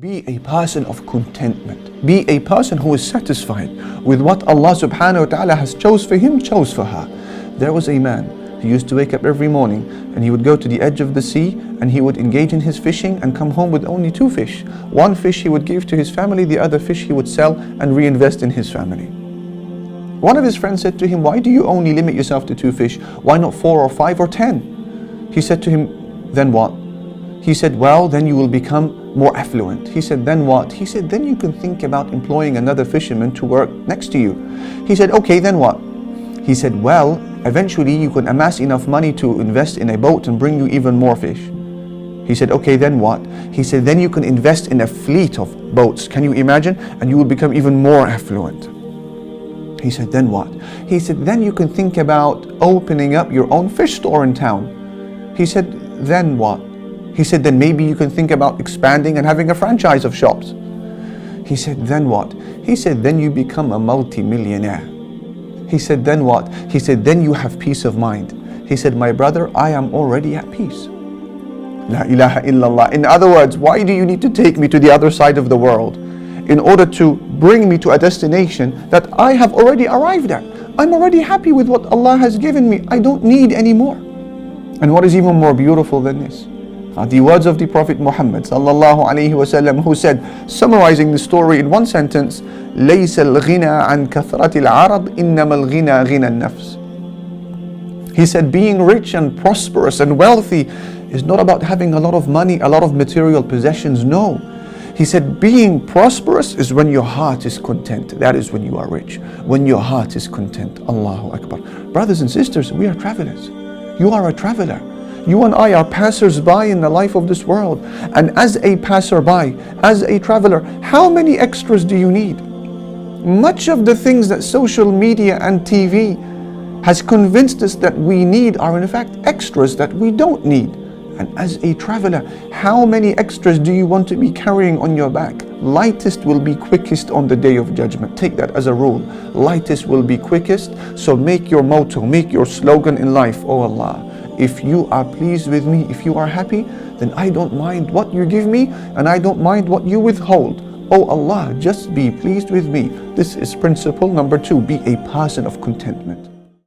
Be a person of contentment. Be a person who is satisfied with what Allah subhanahu wa ta'ala has chose for him, chose for her. There was a man who used to wake up every morning and he would go to the edge of the sea and he would engage in his fishing and come home with only 2 fish. 1 fish he would give to his family, the other fish he would sell and reinvest in his family. One of his friends said to him, "Why do you only limit yourself to 2 fish? Why not 4 or 5 or 10? He said to him, "Then what?" He said, "Well, then you will become more affluent." He said, "Then what?" He said, "Then you can think about employing another fisherman to work next to you." He said, "Okay, then what?" He said, "Well, eventually you can amass enough money to invest in a boat and bring you even more fish." He said, "Okay, then what?" He said, "Then you can invest in a fleet of boats. Can you imagine? And you will become even more affluent." He said, "Then what?" He said, "Then you can think about opening up your own fish store in town." He said, "Then what?" He said, "Then maybe you can think about expanding and having a franchise of shops." He said, "Then what?" He said, "Then you become a multi-millionaire." He said, "Then what?" He said, "Then you have peace of mind." He said, "My brother, I am already at peace." La ilaha illallah. In other words, why do you need to take me to the other side of the world in order to bring me to a destination that I have already arrived at? I'm already happy with what Allah has given me. I don't need any more. And what is even more beautiful than this? The words of the Prophet Muhammad sallallahu alaihi wasallam, who said, summarizing the story in one sentence, لَيْسَ الْغِنَى عَنْ كَثْرَةِ الْعَرَضِ إِنَّمَا الْغِنَى غِنَى النَّفْسِ. He said, being rich and prosperous and wealthy is not about having a lot of money, a lot of material possessions. No. He said, being prosperous is when your heart is content. That is when you are rich. When your heart is content. Allahu Akbar. Brothers and sisters, we are travelers. You are a traveler. You and I are passers-by in the life of this world. And as a passerby, as a traveler, how many extras do you need? Much of the things that social media and TV has convinced us that we need are in fact extras that we don't need. And as a traveler, how many extras do you want to be carrying on your back? Lightest will be quickest on the day of judgment. Take that as a rule. Lightest will be quickest. So make your motto, make your slogan in life, "Oh Allah, if you are pleased with me, if you are happy, then I don't mind what you give me and I don't mind what you withhold. Oh Allah, just be pleased with me." This is principle number 2. Be a person of contentment.